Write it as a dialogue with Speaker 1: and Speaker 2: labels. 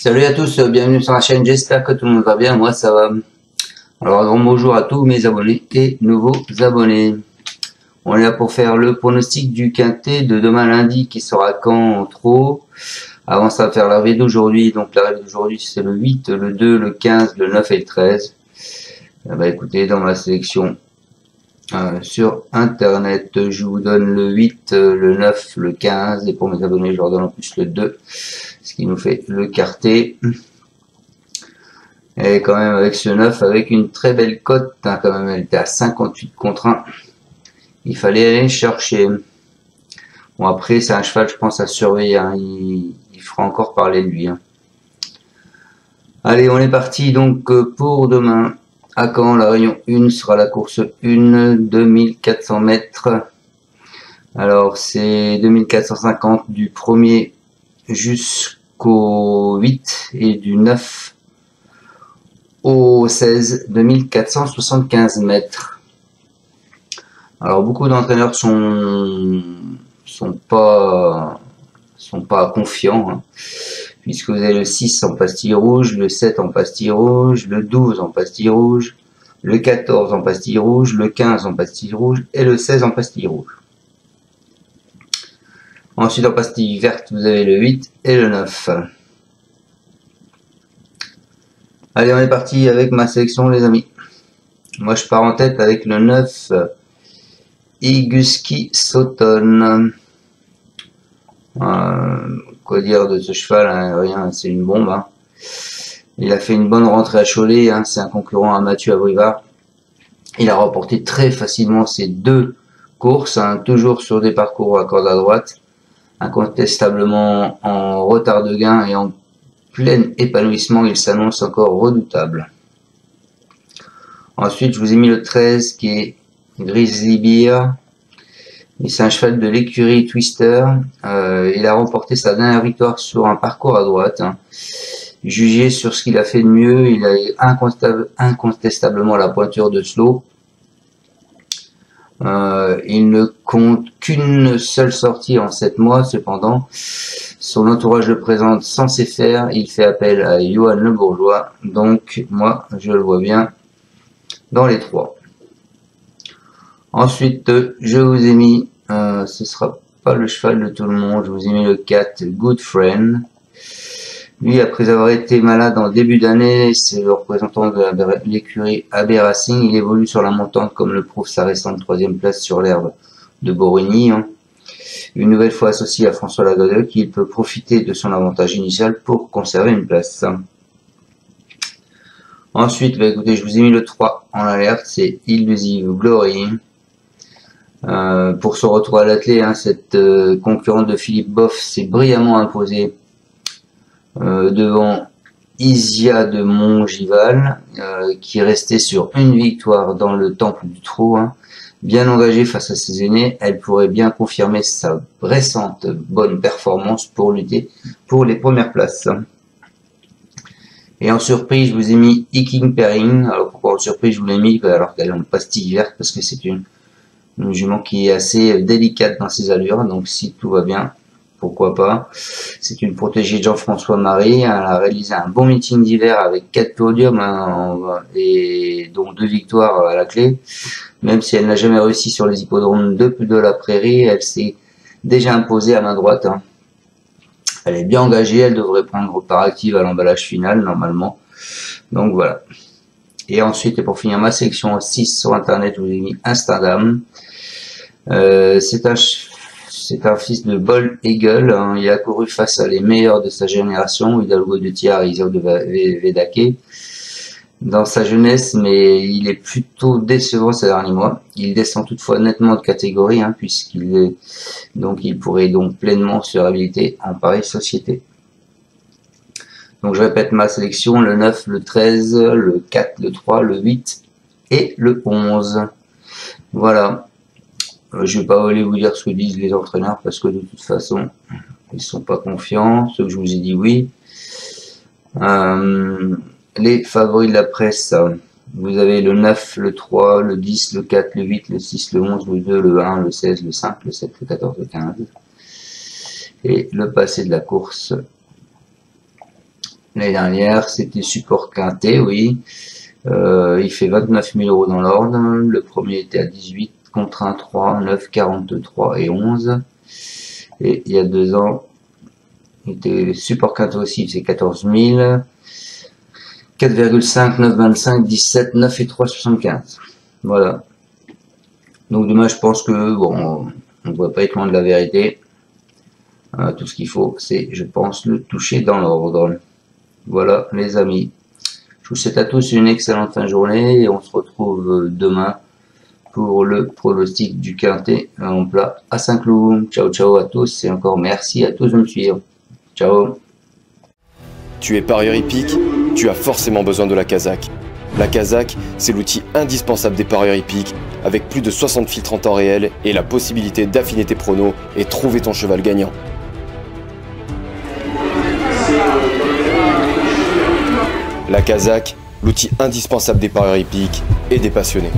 Speaker 1: Salut à tous, bienvenue sur la chaîne, j'espère que tout le monde va bien, moi ça va. Alors un grand bonjour à tous mes abonnés et nouveaux abonnés. On est là pour faire le pronostic du quintet de demain lundi qui sera quand trop. Avant ça, on va faire l'arrivée d'aujourd'hui, donc l'arrivée d'aujourd'hui c'est le 8, le 2, le 15, le 9 et le 13. Bah écoutez, dans ma sélection sur internet, je vous donne le 8, le 9, le 15 et pour mes abonnés je leur donne en plus le 2. Ce qui nous fait le quartet. Et quand même avec ce 9, avec une très belle cote, hein, quand même, elle était à 58 contre 1. Il fallait aller chercher. Bon après c'est un cheval je pense à surveiller, hein. Il fera encore parler de lui. Hein. Allez, on est parti donc pour demain. À Caen, la réunion 1 sera la course 1, 2400 mètres. Alors c'est 2450 du premier jusqu'au 8 et du 9 au 16, 2475 mètres. Alors beaucoup d'entraîneurs sont pas confiants, hein, puisque vous avez le 6 en pastille rouge, le 7 en pastille rouge, le 12 en pastille rouge, le 14 en pastille rouge, le 15 en pastille rouge et le 16 en pastille rouge. Ensuite, en pastille verte, vous avez le 8 et le 9. Allez, on est parti avec ma sélection, les amis. Moi, je pars en tête avec le 9, Iguski Sauton. Quoi dire de ce cheval, hein, rien, c'est une bombe. Hein. Il a fait une bonne rentrée à Cholet, hein, c'est un concurrent à Mathieu Abrivard. Il a remporté très facilement ses deux courses, hein, toujours sur des parcours à corde à droite. Incontestablement en retard de gain et en plein épanouissement, il s'annonce encore redoutable. Ensuite, je vous ai mis le 13 qui est Grizzly Bear. C'est un cheval de l'écurie Twister. Il a remporté sa dernière victoire sur un parcours à droite. Hein. Jugé sur ce qu'il a fait de mieux, il a incontestablement la pointure de slow. Il ne compte qu'une seule sortie en 7 mois, cependant. Son entourage le présente censé faire. Il fait appel à Johan Le Bourgeois. Donc, moi, je le vois bien dans les 3. Ensuite, je vous ai mis, ce sera pas le cheval de tout le monde, je vous ai mis le 4, Good Friend. Lui, après avoir été malade en début d'année, c'est le représentant de l'écurie AB Racing. Il évolue sur la montante, comme le prouve sa récente 3e place sur l'herbe de Borigny. Hein. Une nouvelle fois associé à François Lagadec, il peut profiter de son avantage initial pour conserver une place. Ensuite, bah, écoutez, je vous ai mis le 3 en alerte, c'est Illusive Glory. Pour son retour à l'attelé, hein, cette concurrente de Philippe Boff s'est brillamment imposée devant Isia de Montgival, qui restait sur une victoire dans le temple du trot. Hein. Bien engagée face à ses aînés, elle pourrait bien confirmer sa récente bonne performance pour lutter pour les premières places. Et en surprise, je vous ai mis Iking Pairing. Alors pourquoi en surprise je vous l'ai mis alors qu'elle est en pastille verte? Parce que c'est une jument qui est assez délicate dans ses allures. Donc si tout va bien, pourquoi pas. C'est une protégée de Jean-François Marie. Elle a réalisé un bon meeting d'hiver avec 4 podiums, hein, et dont 2 victoires à la clé. Même si elle n'a jamais réussi sur les hippodromes de la Prairie, elle s'est déjà imposée à main droite. Hein. Elle est bien engagée, elle devrait prendre part active à l'emballage final normalement. Donc voilà. Et ensuite, et pour finir ma sélection 6 sur internet, je vous ai mis Instagram. C'est un fils de Bol Eagle. Hein. Il a couru face à les meilleurs de sa génération, Hidalgo de Thiard et Isao de Vedake, dans sa jeunesse, mais il est plutôt décevant ces derniers mois. Il descend toutefois nettement de catégorie, hein, il pourrait donc pleinement se réhabiliter en pareille société. Donc je répète ma sélection, le 9, le 13, le 4, le 3, le 8 et le 11. Voilà. Je vais pas aller vous dire ce que disent les entraîneurs parce que de toute façon, ils sont pas confiants. Ceux que je vous ai dit oui. Les favoris de la presse, vous avez le 9, le 3, le 10, le 4, le 8, le 6, le 11, le 2, le 1, le 16, le 5, le 7, le 14, le 15. Et le passé de la course L'année dernière, c'était support quintet, oui. Il fait 29 000 € dans l'ordre. Le premier était à 18 contre 1, 3, 9, 43 et 11. Et il y a 2 ans, il était support quintet aussi, il faisait 14 000. 4,5, 9, 25, 17, 9 et 3, 75. Voilà. Donc demain, je pense que bon, on ne doit pas être loin de la vérité. Tout ce qu'il faut, c'est, je pense, le toucher dans l'ordre. Voilà, les amis. Je vous souhaite à tous une excellente fin de journée et on se retrouve demain pour le pronostic du quintet en plat à Saint-Cloud. Ciao, ciao à tous et encore merci à tous de me suivre. Ciao.
Speaker 2: Tu es parieur hippique, tu as forcément besoin de la Kazakh. La Kazakh, c'est l'outil indispensable des parieurs hippiques, avec plus de 60 filtres en temps réel et la possibilité d'affiner tes pronos et trouver ton cheval gagnant. La Kazakh, l'outil indispensable des parieurs hippiques et des passionnés.